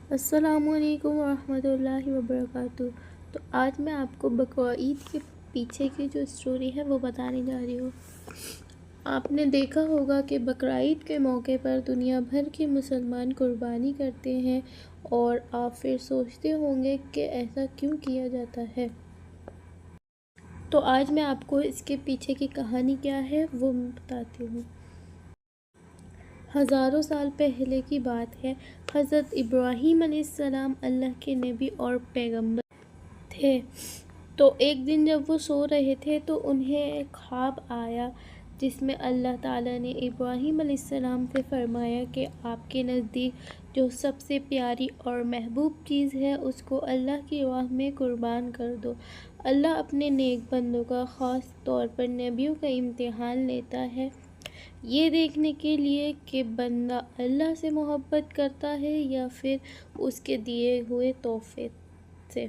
السلام علیکم ورحمۃ اللہ وبرکاتہ۔ تو آج میں آپ کو بقرعید کے پیچھے کی جو اسٹوری ہے وہ بتانے جا رہی ہوں۔ آپ نے دیکھا ہوگا کہ بقرعید کے موقع پر دنیا بھر کے مسلمان قربانی کرتے ہیں، اور آپ پھر سوچتے ہوں گے کہ ایسا کیوں کیا جاتا ہے۔ تو آج میں آپ کو اس کے پیچھے کی کہانی کیا ہے وہ بتاتی ہوں۔ ہزاروں سال پہلے کی بات ہے۔ حضرت ابراہیم علیہ السلام اللہ کے نبی اور پیغمبر تھے۔ تو ایک دن جب وہ سو رہے تھے تو انہیں ایک خواب آیا، جس میں اللہ تعالیٰ نے ابراہیم علیہ السلام سے فرمایا کہ آپ کے نزدیک جو سب سے پیاری اور محبوب چیز ہے اس کو اللہ کی راہ میں قربان کر دو۔ اللہ اپنے نیک بندوں کا خاص طور پر نبیوں کا امتحان لیتا ہے، یہ دیکھنے کے لیے کہ بندہ اللہ سے محبت کرتا ہے یا پھر اس کے دیے ہوئے تحفے سے۔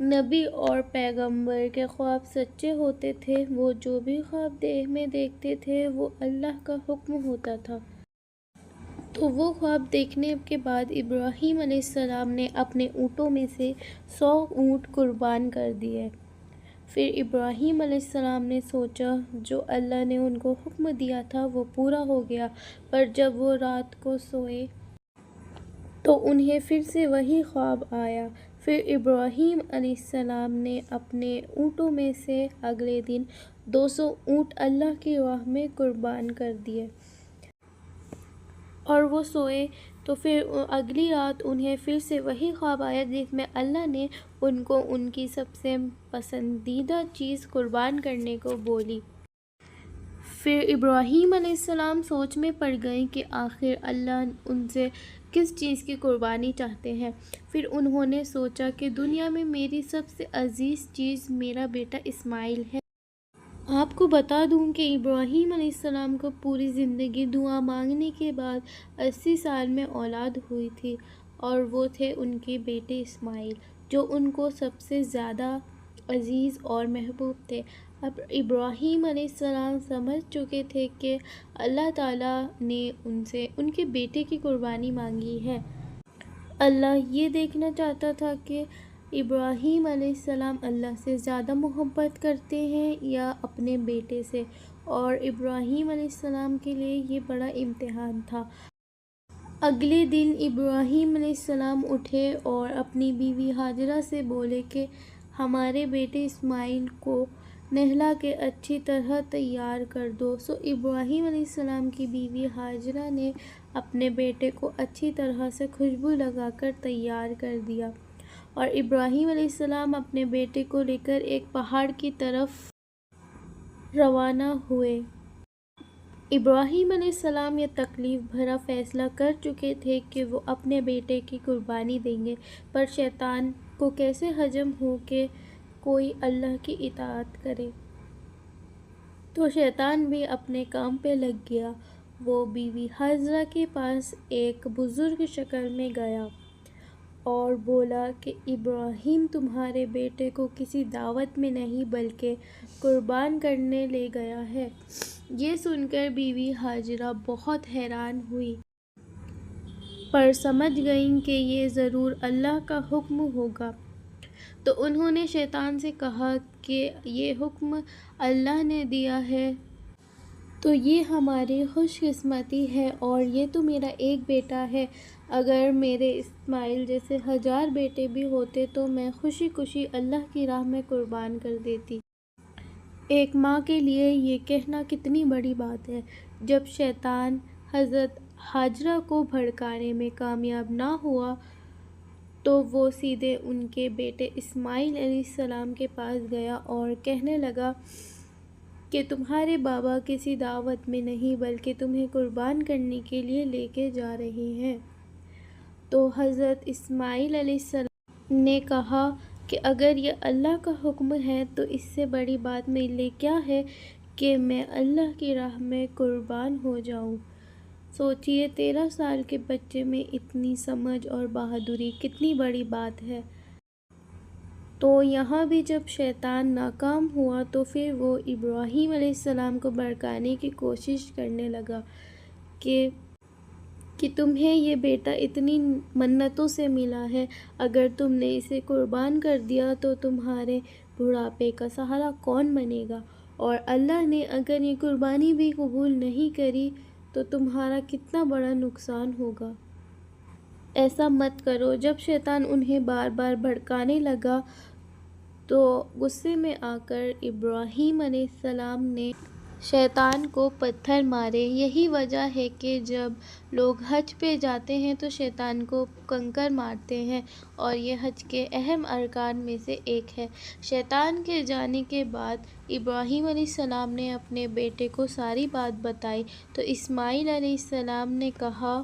نبی اور پیغمبر کے خواب سچے ہوتے تھے، وہ جو بھی خواب میں دیکھتے تھے وہ اللہ کا حکم ہوتا تھا۔ تو وہ خواب دیکھنے کے بعد ابراہیم علیہ السلام نے اپنے اونٹوں میں سے 100 اونٹ قربان کر دیے۔ پھر ابراہیم علیہ السلام نے سوچا جو اللہ نے ان کو حکم دیا تھا وہ پورا ہو گیا، پر جب وہ رات کو سوئے تو انہیں پھر سے وہی خواب آیا۔ پھر ابراہیم علیہ السلام نے اپنے اونٹوں میں سے اگلے دن 200 اونٹ اللہ کی راہ میں قربان کر دیے، اور وہ سوئے تو پھر اگلی رات انہیں پھر سے وہی خواب آیا، جس میں اللہ نے ان کو ان کی سب سے پسندیدہ چیز قربان کرنے کو بولی۔ پھر ابراہیم علیہ السلام سوچ میں پڑ گئے کہ آخر اللہ ان سے کس چیز کی قربانی چاہتے ہیں۔ پھر انہوں نے سوچا کہ دنیا میں میری سب سے عزیز چیز میرا بیٹا اسماعیل ہے۔ آپ کو بتا دوں کہ ابراہیم علیہ السلام کو پوری زندگی دعا مانگنے کے بعد 80 سال میں اولاد ہوئی تھی، اور وہ تھے ان کے بیٹے اسماعیل، جو ان کو سب سے زیادہ عزیز اور محبوب تھے۔ اب ابراہیم علیہ السلام سمجھ چکے تھے کہ اللہ تعالیٰ نے ان سے ان کے بیٹے کی قربانی مانگی ہے۔ اللہ یہ دیکھنا چاہتا تھا کہ ابراہیم علیہ السلام اللہ سے زیادہ محبت کرتے ہیں یا اپنے بیٹے سے، اور ابراہیم علیہ السلام کے لیے یہ بڑا امتحان تھا۔ اگلے دن ابراہیم علیہ السلام اٹھے اور اپنی بیوی ہاجرہ سے بولے کہ ہمارے بیٹے اسماعیل کو نہلا کے اچھی طرح تیار کر دو۔ سو ابراہیم علیہ السلام کی بیوی ہاجرہ نے اپنے بیٹے کو اچھی طرح سے خوشبو لگا کر تیار کر دیا، اور ابراہیم علیہ السلام اپنے بیٹے کو لے کر ایک پہاڑ کی طرف روانہ ہوئے۔ ابراہیم علیہ السلام یہ تکلیف بھرا فیصلہ کر چکے تھے کہ وہ اپنے بیٹے کی قربانی دیں گے، پر شیطان کو کیسے حجم ہو کہ کوئی اللہ کی اطاعت کرے۔ تو شیطان بھی اپنے کام پہ لگ گیا۔ وہ بیوی ہاجرہ کے پاس ایک بزرگ شکل میں گیا اور بولا کہ ابراہیم تمہارے بیٹے کو کسی دعوت میں نہیں بلکہ قربان کرنے لے گیا ہے۔ یہ سن کر بیوی ہاجرہ بہت حیران ہوئی، پر سمجھ گئیں کہ یہ ضرور اللہ کا حکم ہوگا۔ تو انہوں نے شیطان سے کہا کہ یہ حکم اللہ نے دیا ہے تو یہ ہماری خوش قسمتی ہے، اور یہ تو میرا ایک بیٹا ہے۔ اگر میرے اسماعیل جیسے 1000 بیٹے بھی ہوتے تو میں خوشی خوشی اللہ کی راہ میں قربان کر دیتی۔ ایک ماں کے لیے یہ کہنا کتنی بڑی بات ہے۔ جب شیطان حضرت ہاجرہ کو بھڑکانے میں کامیاب نہ ہوا تو وہ سیدھے ان کے بیٹے اسماعیل علیہ السلام کے پاس گیا اور کہنے لگا کہ تمہارے بابا کسی دعوت میں نہیں بلکہ تمہیں قربان کرنے کے لیے لے کے جا رہے ہیں۔ تو حضرت اسماعیل علیہ السلام نے کہا کہ اگر یہ اللہ کا حکم ہے تو اس سے بڑی بات میرے لیے کیا ہے کہ میں اللہ کی راہ میں قربان ہو جاؤں۔ سوچئے 13 سال کے بچے میں اتنی سمجھ اور بہادری کتنی بڑی بات ہے۔ تو یہاں بھی جب شیطان ناکام ہوا تو پھر وہ ابراہیم علیہ السلام کو بھڑکانے کی کوشش کرنے لگا کہ کہ تمہیں یہ بیٹا اتنی منتوں سے ملا ہے، اگر تم نے اسے قربان کر دیا تو تمہارے بڑھاپے کا سہارا کون بنے گا؟ اور اللہ نے اگر یہ قربانی بھی قبول نہیں کری تو تمہارا کتنا بڑا نقصان ہوگا۔ ایسا مت کرو۔ جب شیطان انہیں بار بار بھڑکانے لگا تو غصے میں آ کر ابراہیم علیہ السلام نے شیطان کو پتھر مارے۔ یہی وجہ ہے کہ جب لوگ حج پہ جاتے ہیں تو شیطان کو کنکر مارتے ہیں، اور یہ حج کے اہم ارکان میں سے ایک ہے۔ شیطان کے جانے کے بعد ابراہیم علیہ السلام نے اپنے بیٹے کو ساری بات بتائی تو اسماعیل علیہ السلام نے کہا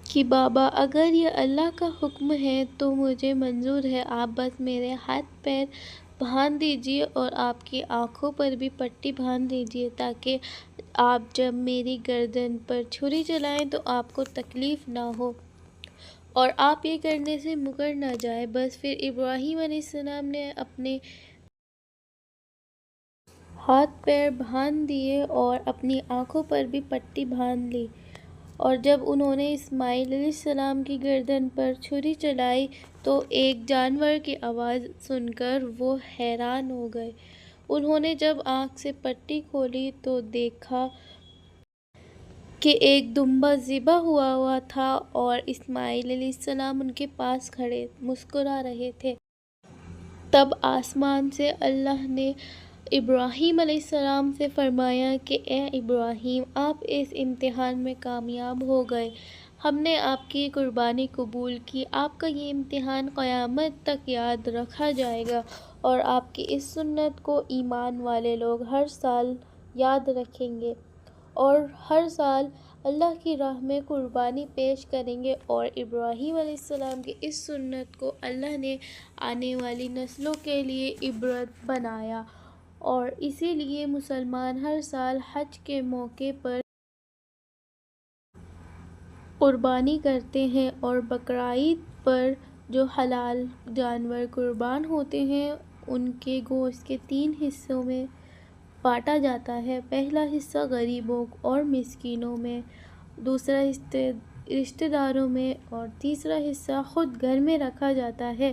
کہ بابا، اگر یہ اللہ کا حکم ہے تو مجھے منظور ہے، آپ بس میرے ہاتھ پیر باندھ دیجیے اور آپ کی آنکھوں پر بھی پٹی باندھ دیجیے تاکہ آپ جب میری گردن پر چھری چلائیں تو آپ کو تکلیف نہ ہو اور آپ یہ کرنے سے مکر نہ جائیں۔ بس پھر ابراہیم علیہ السلام نے اپنے ہاتھ پیر باندھ دیے اور اپنی آنکھوں پر بھی پٹی باندھ لی، اور جب انہوں نے اسماعیل علیہ السلام کی گردن پر چھری چلائی تو ایک جانور کی آواز سن کر وہ حیران ہو گئے۔ انہوں نے جب آنکھ سے پٹی کھولی تو دیکھا کہ ایک دمبا ذبح ہوا تھا اور اسماعیل علیہ السلام ان کے پاس کھڑے مسکرا رہے تھے۔ تب آسمان سے اللہ نے ابراہیم علیہ السلام سے فرمایا کہ اے ابراہیم، آپ اس امتحان میں کامیاب ہو گئے، ہم نے آپ کی قربانی قبول کی، آپ کا یہ امتحان قیامت تک یاد رکھا جائے گا، اور آپ کی اس سنت کو ایمان والے لوگ ہر سال یاد رکھیں گے اور ہر سال اللہ کی راہ میں قربانی پیش کریں گے۔ اور ابراہیم علیہ السلام کی اس سنت کو اللہ نے آنے والی نسلوں کے لیے عبرت بنایا، اور اسی لیے مسلمان ہر سال حج کے موقع پر قربانی کرتے ہیں، اور بقرعید پر جو حلال جانور قربان ہوتے ہیں ان کے گوشت کے 3 حصوں میں بانٹا جاتا ہے۔ پہلا حصہ غریبوں اور مسکینوں میں، دوسرا رشتہ داروں میں، اور تیسرا حصہ خود گھر میں رکھا جاتا ہے۔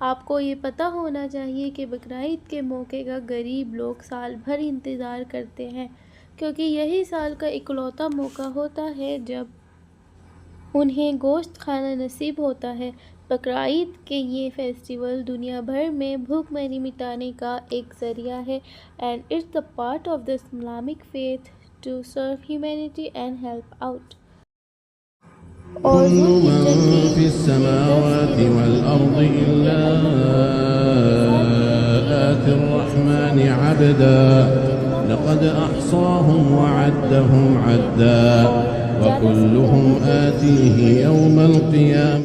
آپ کو یہ پتہ ہونا چاہیے کہ بقرعید کے موقع کا غریب لوگ سال بھر انتظار کرتے ہیں، کیونکہ یہی سال کا اکلوتا موقع ہوتا ہے جب انہیں گوشت کھانا نصیب ہوتا ہے۔ بقرعید کے یہ فیسٹیول دنیا بھر میں بھوک مری مٹانے کا ایک ذریعہ ہے، and it's the part of the Islamic faith to serve humanity and help out۔ اور كل من في السماوات والأرض إلا آتي الرحمن عبدا لقد أحصاهم وعدهم عدا وكلهم آتيه يوم القيامة